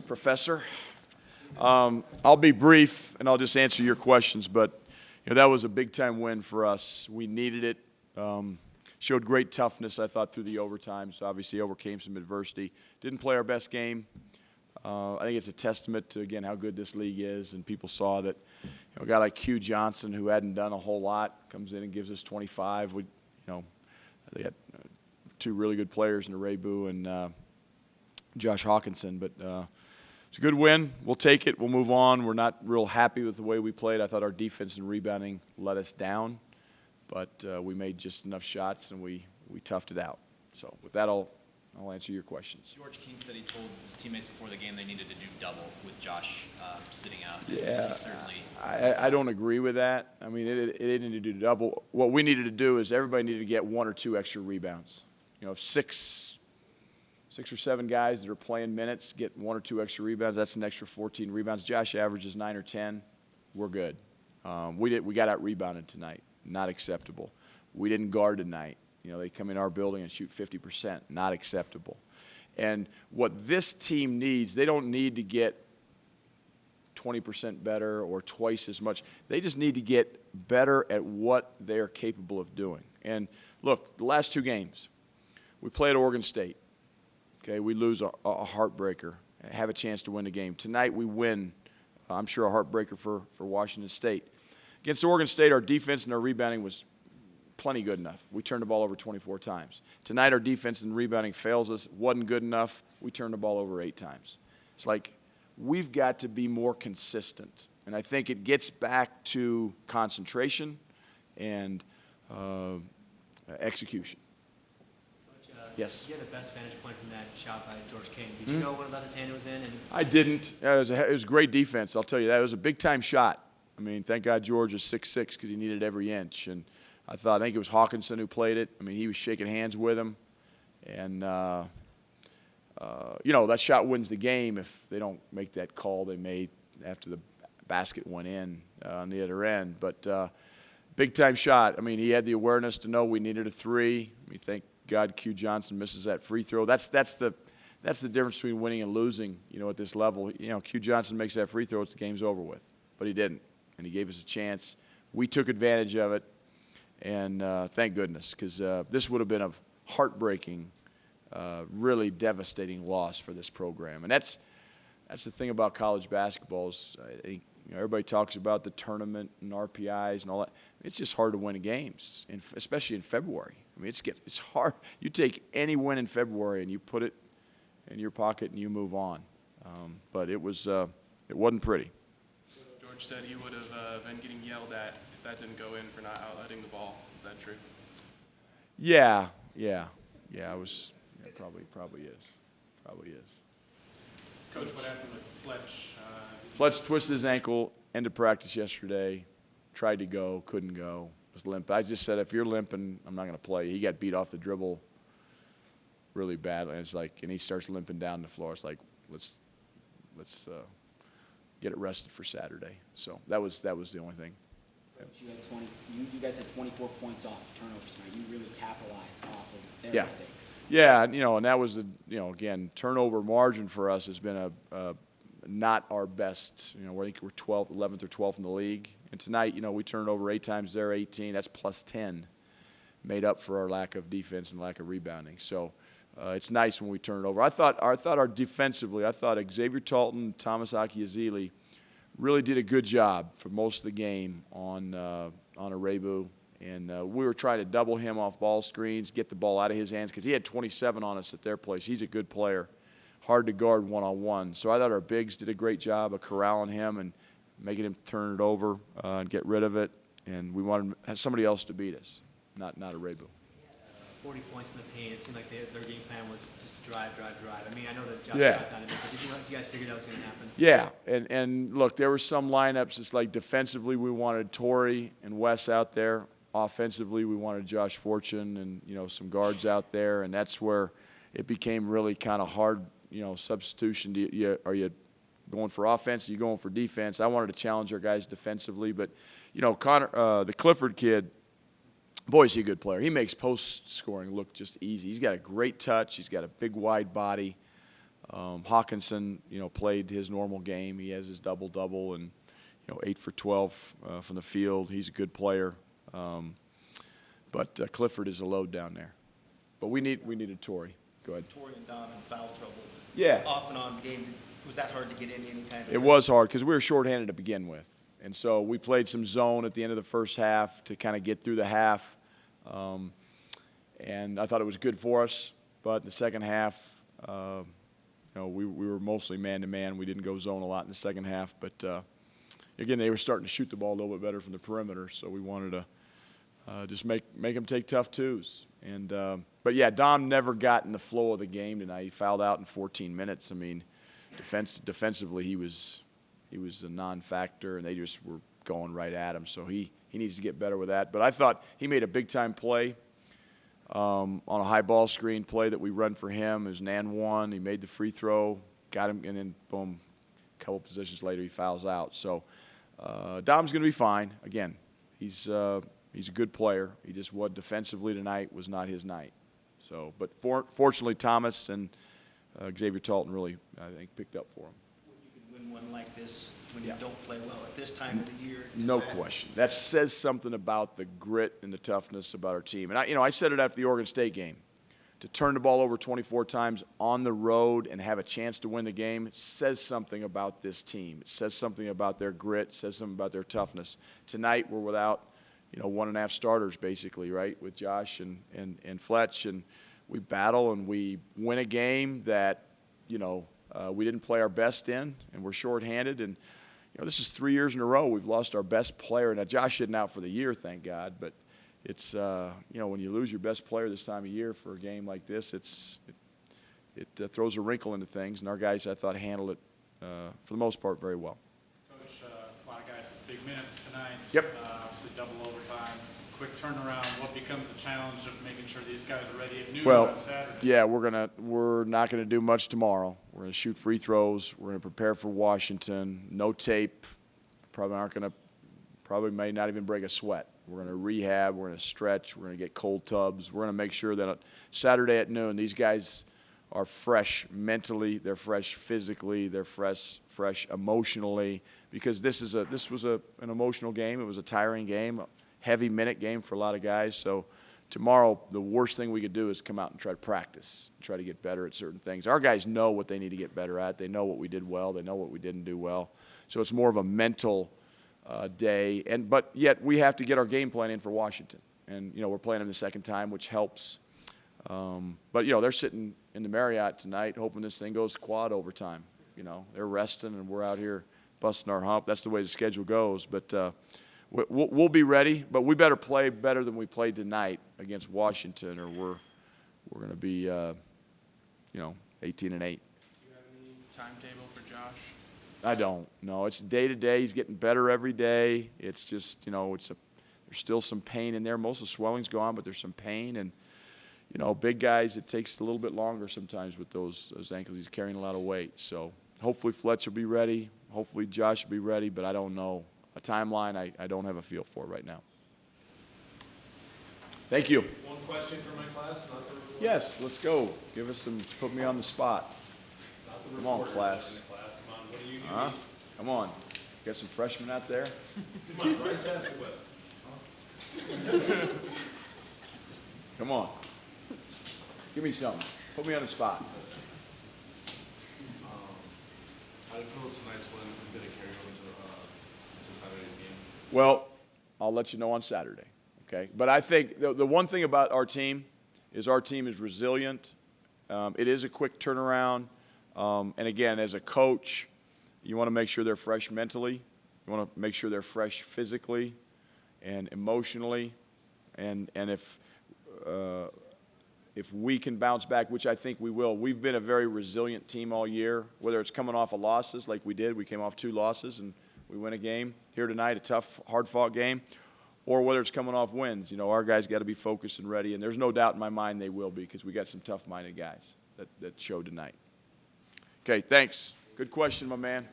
Professor. I'll be brief, and I'll just answer your questions, but that was a big-time win for us. We needed it. Showed great toughness, I thought, through the overtimes. Obviously overcame some adversity. Didn't play our best game. I think it's a testament to, again, how good this league is, and people saw that a guy like Q Johnson, who hadn't done a whole lot, comes in and gives us 25. They got two really good players in Rebu and Josh Hawkinson, but it's a good win. We'll take it. We'll move on. We're not real happy with the way we played. I thought our defense and rebounding let us down, but we made just enough shots and we toughed it out. So with that, I'll answer your questions. George King said he told his teammates before the game they needed to do double with Josh sitting out. Yeah, I don't agree with that. I mean, it didn't need to do double. What we needed to do is everybody needed to get one or two extra rebounds. If six or seven guys that are playing minutes get one or two extra rebounds, that's an extra 14 rebounds. Josh averages 9 or 10. We're good. We got out-rebounded tonight. Not acceptable. We didn't guard tonight. They come in our building and shoot 50%. Not acceptable. And what this team needs, they don't need to get 20% better or twice as much. They just need to get better at what they're capable of doing. And look, the last two games, we play at Oregon State. Okay, we lose a heartbreaker, have a chance to win the game. Tonight we win, I'm sure, a heartbreaker for Washington State. Against Oregon State, our defense and our rebounding was plenty good enough. We turned the ball over 24 times. Tonight our defense and rebounding fails us. Wasn't good enough. We turned the ball over 8 times. It's like we've got to be more consistent. And I think it gets back to concentration and execution. Yes. You had the best vantage point from that shot by George King. Did you know when his hand was in? I didn't. It was great defense, I'll tell you that. It was a big-time shot. I mean, thank God George is 6'6" because he needed every inch. And I think it was Hawkinson who played it. I mean, he was shaking hands with him. And, that shot wins the game if they don't make that call they made after the basket went in on the other end. But big-time shot. I mean, he had the awareness to know we needed a three. Thank God Q Johnson misses that free throw. That's the difference between winning and losing, at this level. Q Johnson makes that free throw, the game's over with. But he didn't, and he gave us a chance. We took advantage of it, and thank goodness, because this would have been a heartbreaking, really devastating loss for this program. And that's the thing about college basketball is I think everybody talks about the tournament and RPIs and all that. It's just hard to win games, especially in February. I mean, it's hard. You take any win in February and you put it in your pocket and you move on. But it wasn't pretty. George said he would have been getting yelled at if that didn't go in for not outletting the ball. Is that true? Yeah. I was. Yeah, probably is. Coach, what happened with Fletch? Fletch twisted his ankle. End of practice yesterday. Tried to go, couldn't go. Was limp. I just said, if you're limping, I'm not going to play. He got beat off the dribble really badly. And he starts limping down the floor. It's like, let's get it rested for Saturday. So that was the only thing. You guys had 24 points off turnovers tonight. You really capitalized off of their mistakes. Yeah, and that was again, turnover margin for us has been not our best. I think we're 11th or 12th in the league. And tonight, we turned over 8 times. They're 18. That's plus 10, made up for our lack of defense and lack of rebounding. So it's nice when we turn it over. I thought our defensively, Xavier Talton, Thomas Akiazili really did a good job for most of the game on Rebu. And we were trying to double him off ball screens, get the ball out of his hands, because he had 27 on us at their place. He's a good player, hard to guard one-on-one. So I thought our bigs did a great job of corralling him and making him turn it over and get rid of it. And we wanted somebody else to beat us, not a Rebu. 40 points in the paint. It seemed like their game plan was just drive. I mean, I know that Josh Scott's not in it, but did you guys figure that was going to happen? Yeah, and look, there were some lineups. It's like defensively we wanted Torrey and Wes out there. Offensively we wanted Josh Fortune and some guards out there, and that's where it became really kind of hard. Substitution. Are you going for offense? Are you going for defense? I wanted to challenge our guys defensively, but Connor, the Clifford kid. Boy, is he a good player. He makes post scoring look just easy. He's got a great touch. He's got a big, wide body. Hawkinson, played his normal game. He has his double-double and, 8 for 12 from the field. He's a good player. But Clifford is a load down there. But we needed Torrey. Go ahead. Torrey and Dom in foul trouble. Yeah. Off and on game. Was that hard to get in any kind of? It was hard because we were shorthanded to begin with. And so we played some zone at the end of the first half to kind of get through the half. And I thought it was good for us. But in the second half, we were mostly man-to-man. We didn't go zone a lot in the second half. But, again, they were starting to shoot the ball a little bit better from the perimeter. So we wanted to just make them take tough twos. And but, yeah, Dom never got in the flow of the game tonight. He fouled out in 14 minutes. I mean, defensively he was a non-factor, and they just were going right at him. So he needs to get better with that. But I thought he made a big-time play on a high ball screen play that we run for him. It was an and one. He made the free throw, got him, and then, boom, a couple positions later he fouls out. So Dom's going to be fine. Again, he's a good player. He just defensively tonight was not his night. So, but fortunately, Thomas and Xavier Talton really, I think, picked up for him. You can win one like this when you don't play well at this time of the year. No question. That says something about the grit and the toughness about our team. And I said it after the Oregon State game. To turn the ball over 24 times on the road and have a chance to win the game says something about this team. It says something about their grit. It says something about their toughness. Tonight we're without, 1.5 starters basically, right, with Josh and Fletch, and we battle and we win a game that, we didn't play our best in, and we're shorthanded. And this is 3 years in a row we've lost our best player. Now Josh isn't out for the year, thank God, but it's when you lose your best player this time of year for a game like this, it throws a wrinkle into things. And our guys, I thought, handled it for the most part very well. Coach, a lot of guys with big minutes tonight. Yep. Obviously double overtime, quick turnaround. What becomes the challenge of making sure these guys are ready at noon on Saturday? Yeah, we're not gonna do much tomorrow. We're gonna shoot free throws. We're gonna prepare for Washington. No tape. Probably may not even break a sweat. We're going to rehab. We're going to stretch. We're going to get cold tubs. We're going to make sure that Saturday at noon, these guys are fresh mentally. They're fresh physically. They're fresh emotionally, because this was an emotional game. It was a tiring game, a heavy minute game for a lot of guys. So tomorrow, the worst thing we could do is come out and try to practice, try to get better at certain things. Our guys know what they need to get better at. They know what we did well. They know what we didn't do well. So it's more of a mental day, but yet we have to get our game plan in for Washington, and we're playing them the second time, which helps. But they're sitting in the Marriott tonight, hoping this thing goes quad overtime. They're resting, and we're out here busting our hump. That's the way the schedule goes. But we'll be ready. But we better play better than we played tonight against Washington, or we're going to be 18-8. Do you have any timetable for Josh? I don't. No, it's day to day. He's getting better every day. It's just, there's still some pain in there. Most of the swelling's gone, but there's some pain. And, big guys, it takes a little bit longer sometimes with those ankles. He's carrying a lot of weight. So hopefully Fletch will be ready. Hopefully Josh will be ready, but I don't know. A timeline I don't have a feel for right now. Thank you. One question for my class, not the report. Yes, let's go. Put me on the spot. Not the Come on, reporter, class. not the class. Come on, what do you do? Huh? Come on. Got some freshmen out there? Come on, Bryce, ask a question. Come on. Give me something. Put me on the spot. How do you feel tonight's win is going to carry over to Saturday's game? Well, I'll let you know on Saturday, okay? But I think the one thing about our team is resilient. It is a quick turnaround. And again, as a coach, you want to make sure they're fresh mentally. You want to make sure they're fresh physically and emotionally. And if we can bounce back, which I think we will, we've been a very resilient team all year, whether it's coming off of losses like we did. We came off 2 losses and we win a game here tonight, a tough, hard-fought game, or whether it's coming off wins. Our guys got to be focused and ready, and there's no doubt in my mind they will be, because we got some tough-minded guys that showed tonight. Okay, thanks. Good question, my man.